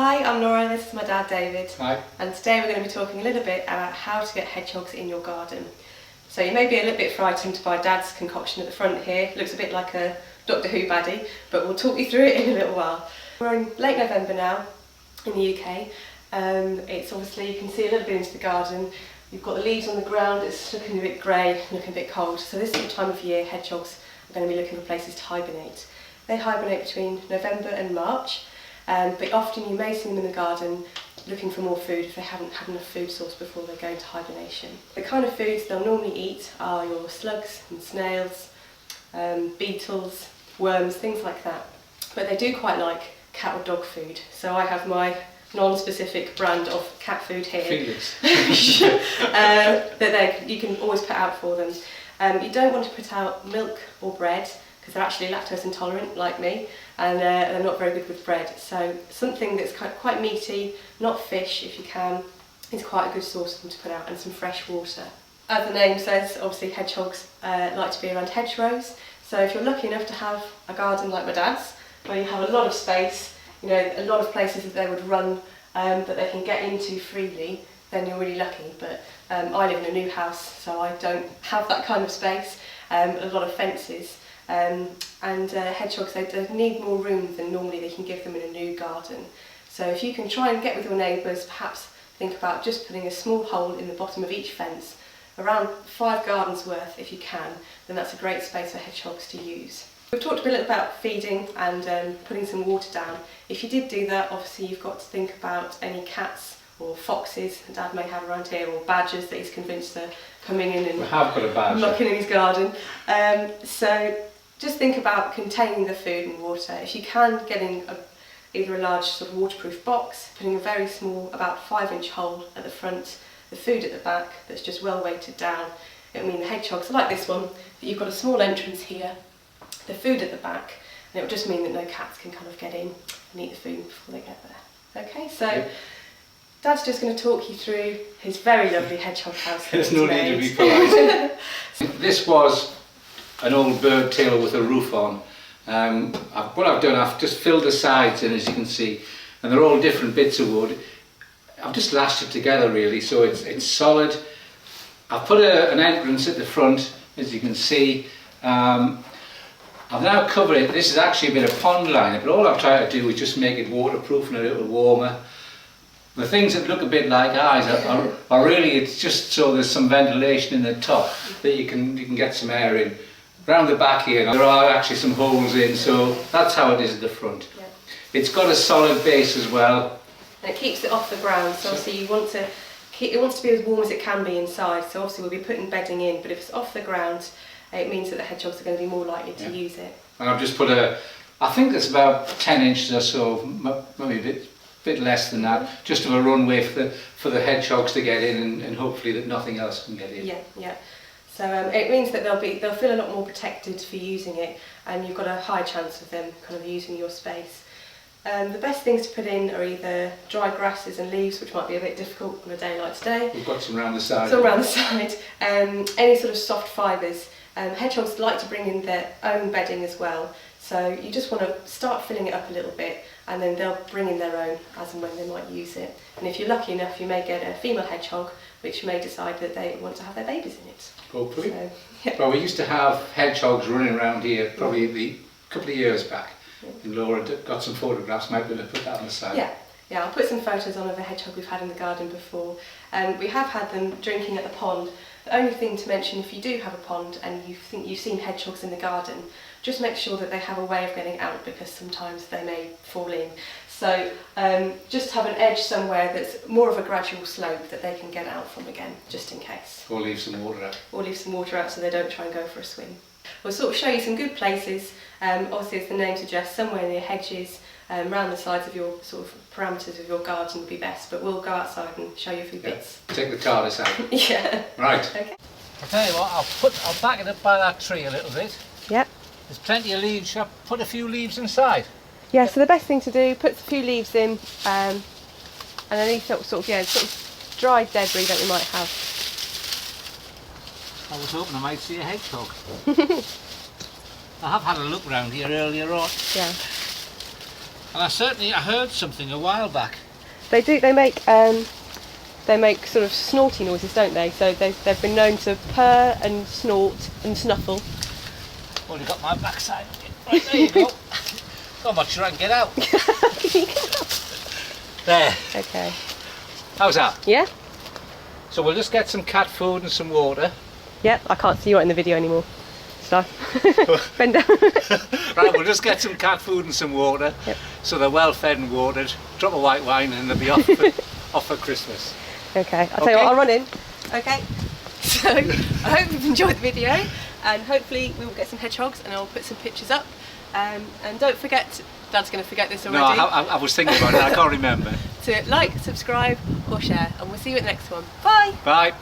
Hi, I'm Laura, this is my dad David. Hi. And today we're going to be talking a little bit about how to get hedgehogs in your garden. So you may be a little bit frightened by Dad's concoction at the front here. It looks a bit like a Doctor Who baddie, but we'll talk you through it in a little while. We're in late November now in the UK. It's obviously, you can see a little bit into the garden. You've got the leaves on the ground, it's looking a bit grey, looking a bit cold. So this is the time of year hedgehogs are going to be looking for places to hibernate. They hibernate between November and March. But often you may see them in the garden looking for more food if they haven't had enough food source before they go into hibernation. The kind of foods they'll normally eat are your slugs and snails, beetles, worms, things like that. But they do quite like cat or dog food. So I have my non-specific brand of cat food here that you can always put out for them. You don't want to put out milk or bread, because they're actually lactose intolerant like me, and they're not very good with bread. So something that's quite meaty, not fish if you can, is quite a good source for them to put out, and some fresh water. As the name says, obviously hedgehogs like to be around hedgerows. So if you're lucky enough to have a garden like my dad's, where you have a lot of space, you know, a lot of places that they would run that they can get into freely, then you're really lucky. But I live in a new house, so I don't have that kind of space, a lot of fences. Hedgehogs, they need more room than normally they can give them in a new garden. So if you can try and get with your neighbours, perhaps think about just putting a small hole in the bottom of each fence, around 5 gardens worth if you can, then that's a great space for hedgehogs to use. We've talked a little about feeding and putting some water down. If you did do that, obviously you've got to think about any cats or foxes that Dad may have around here, or badgers that he's convinced are coming in and mucking in his garden. So just think about containing the food and water. If you can, getting either a large sort of waterproof box, putting a very small, about 5-inch hole at the front, the food at the back that's just well weighted down. It will mean the hedgehogs are like this one, but you've got a small entrance here, the food at the back, and it will just mean that no cats can kind of get in and eat the food before they get there. Okay, so yep. Dad's just going to talk you through his very lovely hedgehog house. There's no need to be polite. This was an old bird tail with a roof on. What I've done, I've just filled the sides in, as you can see, and they're all different bits of wood. I've just lashed it together really, so it's solid. I've put an entrance at the front, as you can see. I've now covered it. This is actually a bit of pond liner, but all I've tried to do is just make it waterproof and a little warmer. The things that look a bit like eyes are really, it's just so there's some ventilation in the top that you can get some air in. Round the back here there are actually some holes in, so that's how it is at the front. Yeah. It's got a solid base as well. And it keeps it off the ground, so obviously it wants to be as warm as it can be inside, so obviously we'll be putting bedding in, but if it's off the ground, it means that the hedgehogs are going to be more likely to use it. And I've just put I think it's about 10 inches or so, maybe a bit less than that, just of a runway for the hedgehogs to get in, and hopefully that nothing else can get in. Yeah. So it means that they'll feel a lot more protected for using it, and you've got a high chance of them kind of using your space. The best things to put in are either dry grasses and leaves, which might be a bit difficult on a day like today. We've got some around the side. Any sort of soft fibres. Hedgehogs like to bring in their own bedding as well, so you just want to start filling it up a little bit, and then they'll bring in their own as and when they might use it. And if you're lucky enough, you may get a female hedgehog which may decide that they want to have their babies in it. Hopefully. So, yeah. Well, we used to have hedgehogs running around here probably a couple of years back. Yeah. And Laura got some photographs, might be able to put that on the side. Yeah, I'll put some photos on of a hedgehog we've had in the garden before. We have had them drinking at the pond. The only thing to mention, if you do have a pond and you think you've seen hedgehogs in the garden, just make sure that they have a way of getting out, because sometimes they may fall in. So just have an edge somewhere that's more of a gradual slope that they can get out from again, just in case. Or leave some water out. So they don't try and go for a swim. We'll sort of show you some good places, obviously as the name suggests, somewhere near hedges, around the sides of your sort of parameters of your garden would be best, but we'll go outside and show you a few bits. Take the TARDIS out. Yeah. Right. Okay. I'll tell you what, I'll back it up by that tree a little bit. Yep. There's plenty of leaves, put a few leaves inside. Yeah, so the best thing to do, put a few leaves in, and any sort of dried debris that we might have. I was hoping I might see a hedgehog. I have had a look round here earlier on. Yeah. And I heard something a while back. They do. They make sort of snorty noises, don't they? So they've been known to purr and snort and snuffle. Only got my backside. Right, there you go. I'm not sure I can get out. There. Okay. How's that? Yeah. So we'll just get some cat food and some water. Yep. I can't see you right in the video anymore. So bend down. Right, we'll just get some cat food and some water. Yep. So they're well fed and watered. Drop a white wine and they'll be off for Christmas. Okay. I'll tell you what. I'll run in. Okay. So I hope you've enjoyed the video, and hopefully we will get some hedgehogs, and I'll put some pictures up. And don't forget. Dad's going to forget this already. No, I was thinking about it. I can't remember. To like, subscribe, or share, and we'll see you at the next one. Bye. Bye.